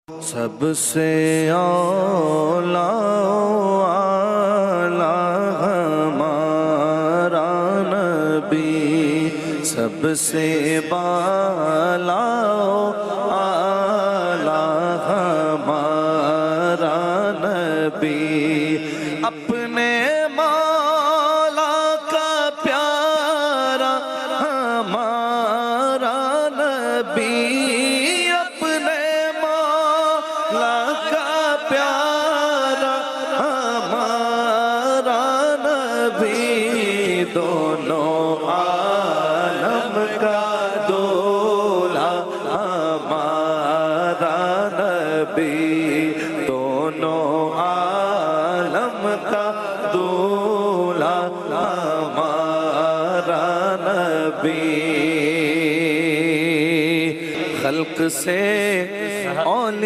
سب سے اولا اعلی ہمارا نبی، سب سے بالا اعلی ہمارا نبی، اپنے مولا کا پیارا ہمارا نبی، اپنے مولا کا پیارا ہمارا نبی، دونوں عالم کا دولا ہمارا نبی، دونوں عالم کا دولا ہمارا نبی، خلق سے اولیاء